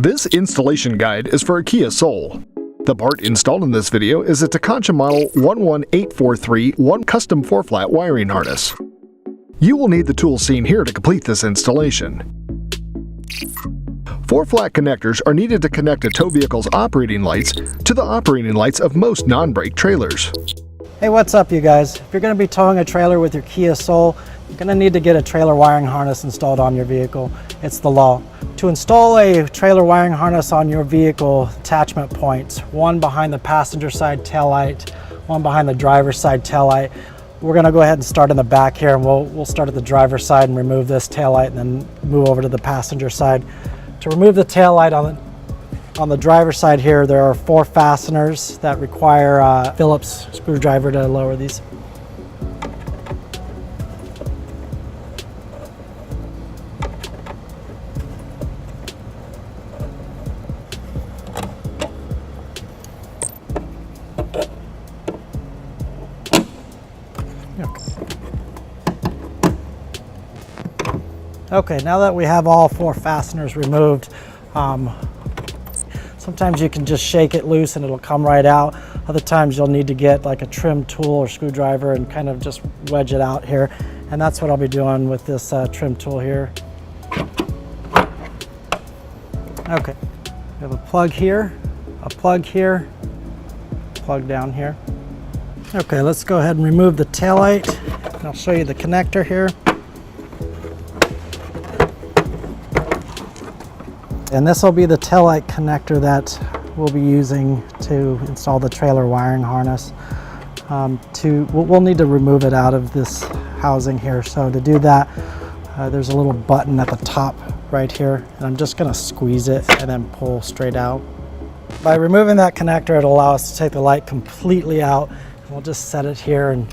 This installation guide is for a Kia Soul. The part installed in this video is a Tekonsha model 11843 custom 4-flat wiring harness. You will need the tools seen here to complete this installation. 4 flat connectors are needed to connect a tow vehicle's operating lights to the operating lights of most non-brake trailers. Hey, what's up you guys? If you're going to be towing a trailer with your Kia Soul, you're going to need to get a trailer wiring harness installed on your vehicle. It's the law. To install a trailer wiring harness on your vehicle, attachment points, one behind the passenger side tail light, one behind the driver's side tail light. We're going to go ahead and start in the back here, and we'll start at the driver's side and remove this tail light and then move over to the passenger side. To remove the tail light on the driver's side here, there are 4 fasteners that require a Phillips screwdriver to lower these. Okay, now that we have all 4 fasteners removed, sometimes you can just shake it loose and it'll come right out. Other times you'll need to get like a trim tool or screwdriver and kind of just wedge it out here. And that's what I'll be doing with this trim tool here. Okay, we have a plug here, plug down here. Okay, let's go ahead and remove the taillight. I'll show you the connector here. And this will be the taillight connector that we'll be using to install the trailer wiring harness. We'll need to remove it out of this housing here. So to do that, there's a little button at the top right here, and I'm just going to squeeze it and then pull straight out. By removing that connector, it'll allow us to take the light completely out. And we'll just set it here, and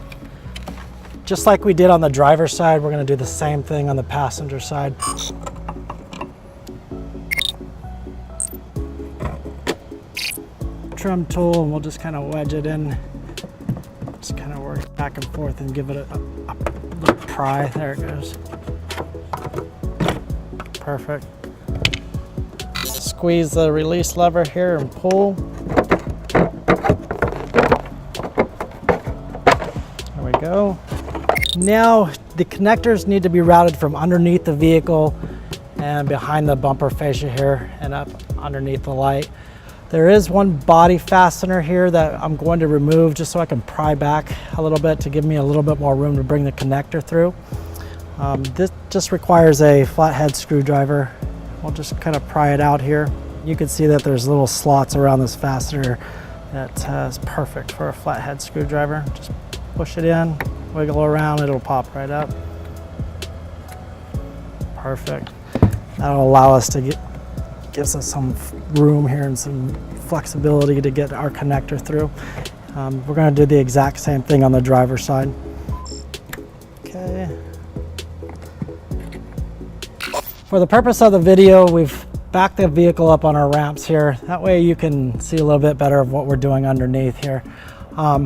just like we did on the driver's side, we're going to do the same thing on the passenger side. Trim tool, and we'll just kind of wedge it in, just kind of work back and forth and give it a little pry. There it goes. Perfect. Squeeze the release lever here and pull. There we go. Now the connectors need to be routed from underneath the vehicle and behind the bumper fascia here and up underneath the light. There is one body fastener here that I'm going to remove just so I can pry back a little bit to give me a little bit more room to bring the connector through. This just requires a flathead screwdriver. We'll just kind of pry it out here. You can see that there's little slots around this fastener that is perfect for a flathead screwdriver. Just push it in, wiggle around, it'll pop right up. Perfect. That'll allow us to gives us some room here and some flexibility to get our connector through. We're going to do the exact same thing on the driver's side. Okay. For the purpose of the video, we've backed the vehicle up on our ramps here. That way you can see a little bit better of what we're doing underneath here. I'll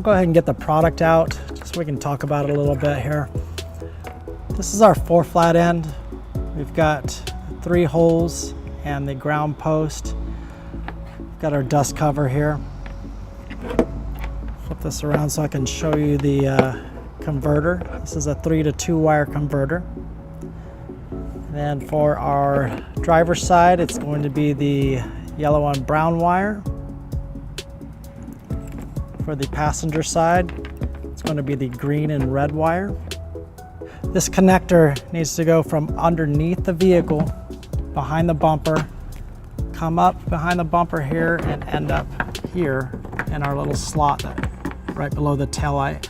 go ahead and get the product out just so we can talk about it a little bit here. This is our 4 flat end. We've got 3 holes and the ground post. We've got our dust cover here. Flip this around so I can show you the converter. This is a 3 to 2 wire converter. And then for our driver's side, it's going to be the yellow and brown wire. For the passenger side, it's going to be the green and red wire. This connector needs to go from underneath the vehicle, behind the bumper, come up behind the bumper here and end up here in our little slot right below the taillight.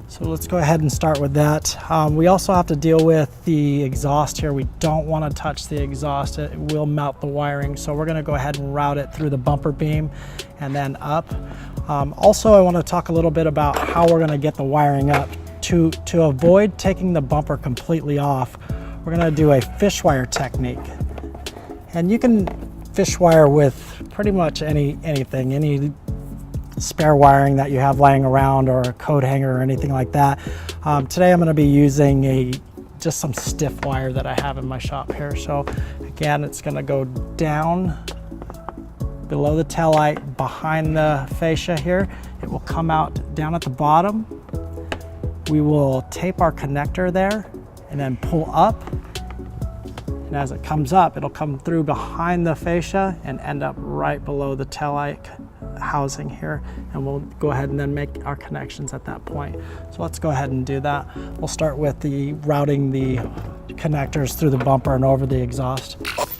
So let's go ahead and start with that. We also have to deal with the exhaust here. We don't want to touch the exhaust. It will melt the wiring. So we're going to go ahead and route it through the bumper beam and then up. Also, I want to talk a little bit about how we're going to get the wiring up. To avoid taking the bumper completely off, we're going to do a fish wire technique. And you can fish wire with pretty much anything, any spare wiring that you have laying around or a coat hanger or anything like that. Today I'm going to be using a just some stiff wire that I have in my shop here. So again, it's gonna go down below the taillight, behind the fascia here. It will come out down at the bottom. We will tape our connector there and then pull up. And as it comes up, it'll come through behind the fascia and end up right below the taillight housing here. And we'll go ahead and then make our connections at that point. So let's go ahead and do that. We'll start with routing the connectors through the bumper and over the exhaust.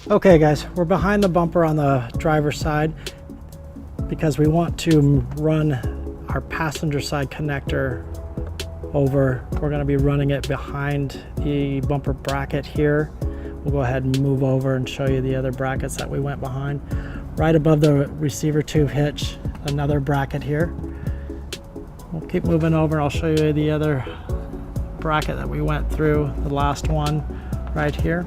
Okay guys, we're behind the bumper on the driver's side because we want to run our passenger side connector over. We're going to be running it behind the bumper bracket here. We'll go ahead and move over and show you the other brackets that we went behind. Right above the receiver tube hitch, another bracket here. We'll keep moving over and I'll show you the other bracket that we went through, the last one right here.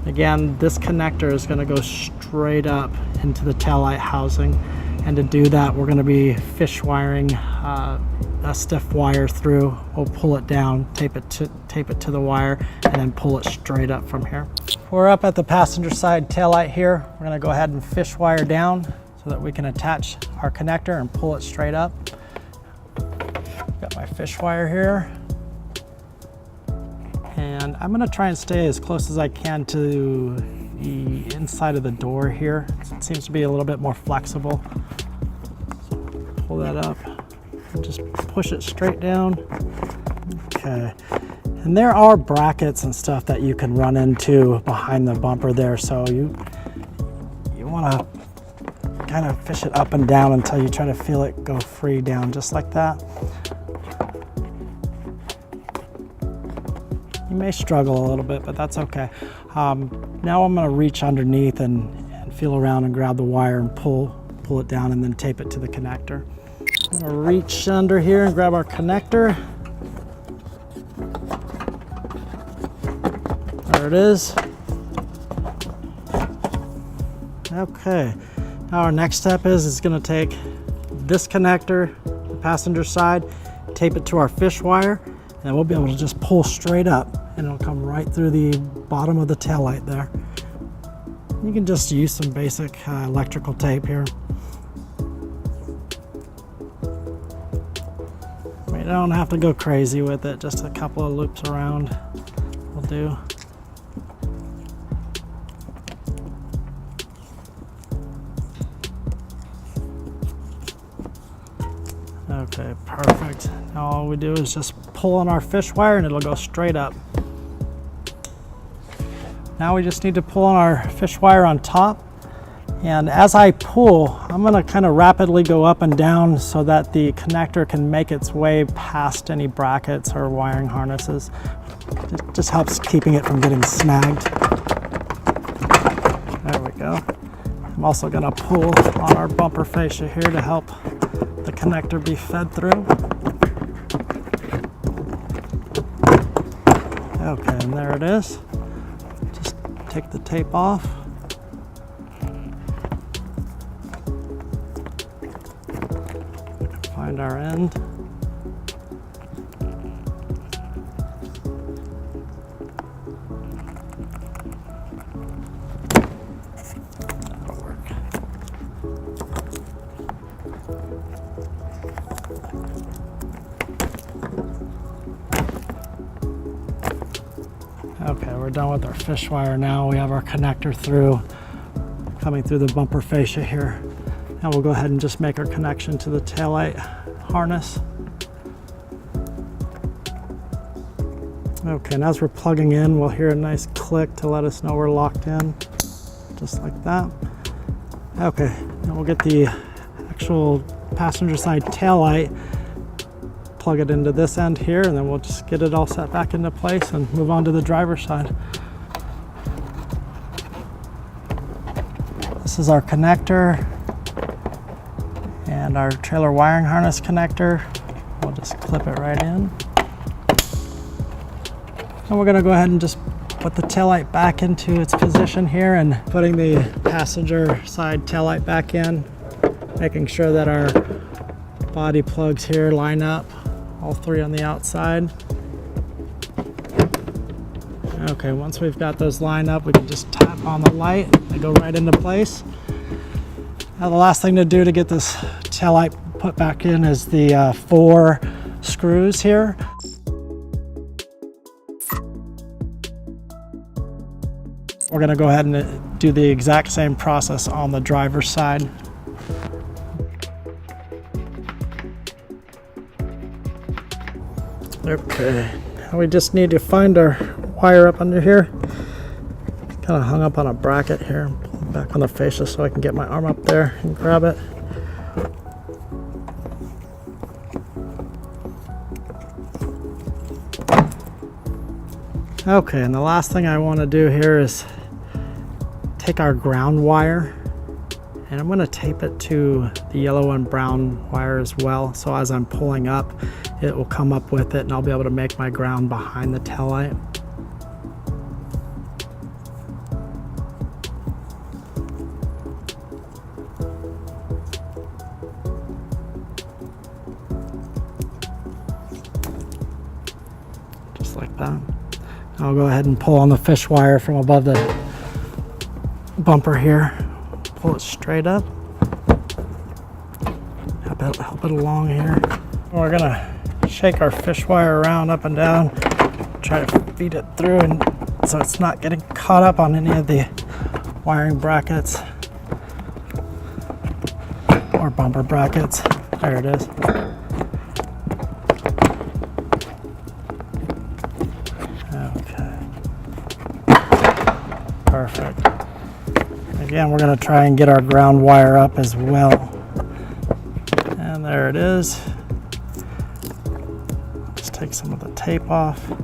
Again, this connector is going to go straight up into the taillight housing. And to do that, we're going to be fish wiring a stiff wire through. We'll pull it down, tape it to the wire, and then pull it straight up from here. We're up at the passenger side taillight here. We're going to go ahead and fish wire down so that we can attach our connector and pull it straight up. Got my fish wire here. And I'm going to try and stay as close as I can to the inside of the door here. It seems to be a little bit more flexible. So pull that up and just push it straight down. Okay. And there are brackets and stuff that you can run into behind the bumper there. So you want to kind of fish it up and down until you try to feel it go free down, just like that. You may struggle a little bit, but that's okay. Now I'm going to reach underneath and feel around and grab the wire and pull it down and then tape it to the connector. I'm going to reach under here and grab our connector. There it is. Okay. Now our next step is going to take this connector, the passenger side, tape it to our fish wire, and we'll be able to just pull straight up and it'll come right through the bottom of the taillight there. You can just use some basic electrical tape here. We don't have to go crazy with it, just a couple of loops around will do. Okay, perfect. Now all we do is just pull on our fish wire and it'll go straight up. Now we just need to pull on our fish wire on top. And as I pull, I'm going to kind of rapidly go up and down so that the connector can make its way past any brackets or wiring harnesses. It just helps keeping it from getting snagged. There we go. I'm also going to pull on our bumper fascia here to help the connector be fed through. Okay, and there it is. Just take the tape off. Find our end. That'll work. Okay, we're done with our fish wire now. We have our connector through, coming through the bumper fascia here. Now we'll go ahead and just make our connection to the taillight harness. Okay, and as we're plugging in, we'll hear a nice click to let us know we're locked in, just like that. Okay, now we'll get the actual passenger side taillight, plug it into this end here, and then we'll just get it all set back into place and move on to the driver's side. This is our connector and our trailer wiring harness connector. We'll just clip it right in. And we're going to go ahead and just put the taillight back into its position here, and putting the passenger side taillight back in, making sure that our body plugs here line up, all three on the outside. Okay, once we've got those lined up, we can just tap on the light. They go right into place. Now the last thing to do to get this tail light put back in is the 4 screws here. We're gonna go ahead and do the exact same process on the driver's side. Okay, we just need to find our wire up under here. Kind of hung up on a bracket here. Pull it back on the fascia so I can get my arm up there and grab it. Okay, and the last thing I want to do here is take our ground wire, and I'm going to tape it to the yellow and brown wire as well, so as I'm pulling up it will come up with it and I'll be able to make my ground behind the tail light. Just like that. I'll go ahead and pull on the fish wire from above the bumper here. Pull it straight up. Help it along here. We're gonna shake our fish wire around up and down, try to feed it through, and so it's not getting caught up on any of the wiring brackets or bumper brackets. There it is. Okay. Perfect. Again, we're going to try and get our ground wire up as well. And there it is. Just take some of the tape off. I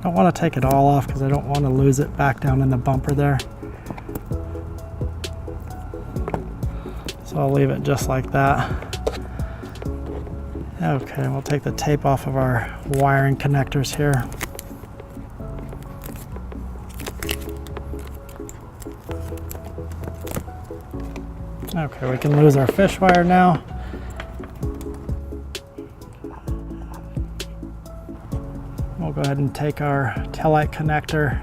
don't want to take it all off because I don't want to lose it back down in the bumper there. So I'll leave it just like that. Okay, we'll take the tape off of our wiring connectors here. Okay, we can lose our fish wire now. We'll go ahead and take our taillight connector,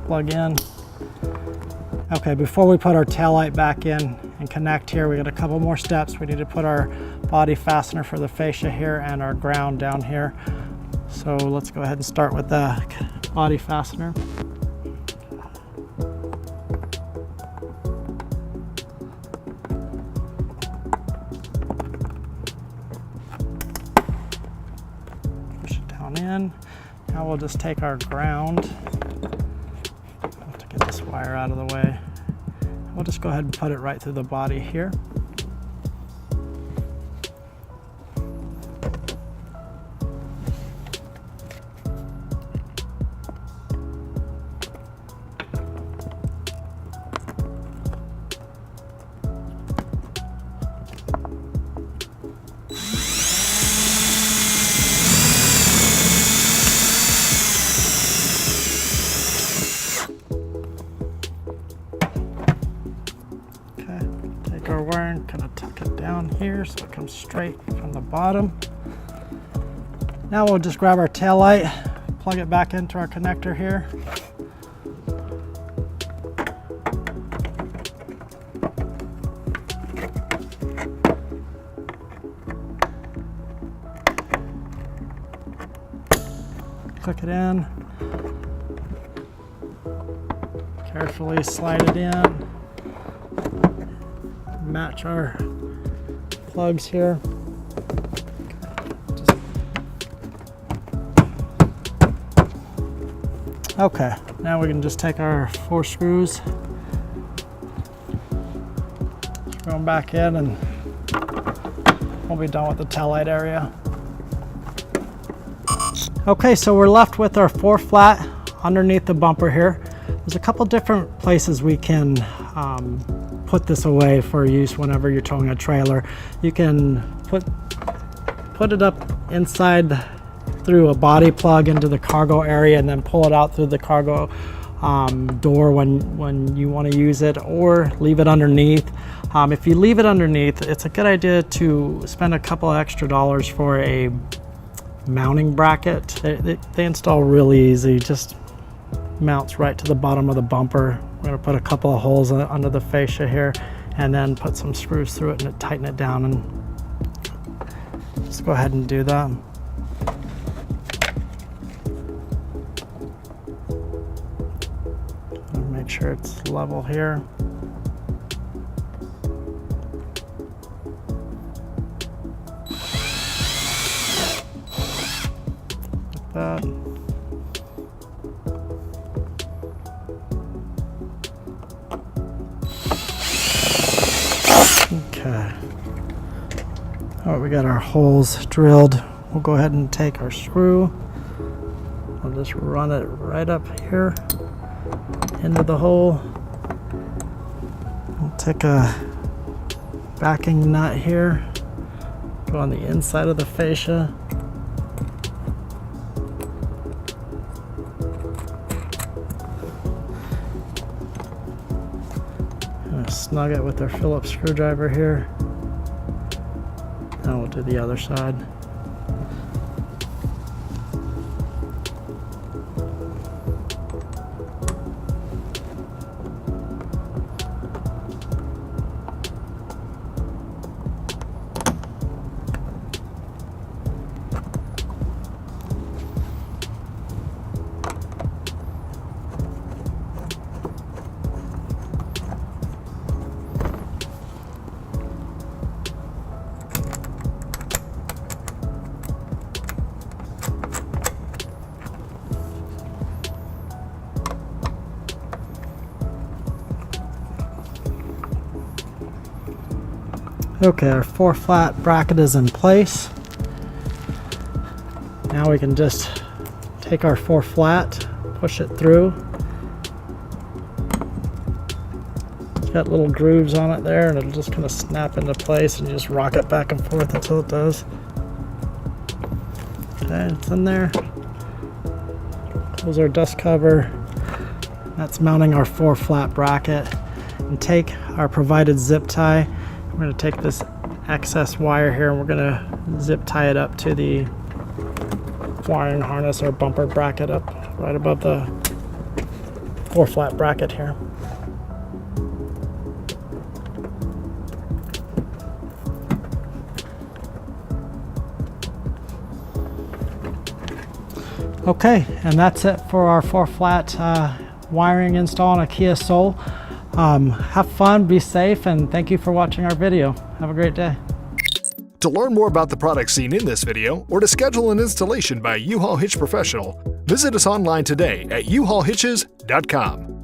plug in. Okay, before we put our taillight back in and connect here, we got a couple more steps. We need to put our body fastener for the fascia here and our ground down here. So let's go ahead and start with the body fastener. In. Now we'll just take our ground. I have to get this wire out of the way. We'll just go ahead and put it right through the body here. Our wire and kind of tuck it down here so it comes straight from the bottom. Now we'll just grab our tail light, plug it back into our connector here. Click it in. Carefully slide it in. Match our plugs here. Okay, now we can just take our 4 screws, screw them back in, and we'll be done with the taillight area. Okay, so we're left with our 4 flat underneath the bumper here. There's a couple different places we can put this away for use whenever you're towing a trailer. You can put it up inside through a body plug into the cargo area and then pull it out through the cargo door when you want to use it, or leave it underneath. If you leave it underneath, it's a good idea to spend a couple extra dollars for a mounting bracket. They install really easy, just mounts right to the bottom of the bumper. We're going to put a couple of holes under the fascia here and then put some screws through it and tighten it down, and just go ahead and do that. Make sure it's level here. Like that. Okay. All right, we got our holes drilled. We'll go ahead and take our screw. We'll just run it right up here into the hole. We'll take a backing nut here, go on the inside of the fascia. Snug it with our Phillips screwdriver here. Now we'll do the other side. Okay, our 4-flat bracket is in place. Now we can just take our 4-flat, push it through. It's got little grooves on it there, and it'll just kind of snap into place, and you just rock it back and forth until it does. Okay, it's in there. Close our dust cover. That's mounting our 4-flat bracket. And take our provided zip tie. We're going to take this excess wire here and we're going to zip tie it up to the wiring harness or bumper bracket up right above the 4-flat bracket here. Okay, and that's it for our 4-flat wiring install on a Kia Soul. Have fun, be safe, and thank you for watching our video. Have a great day. To learn more about the products seen in this video, or to schedule an installation by U-Haul Hitch Professional, visit us online today at uhaulhitches.com.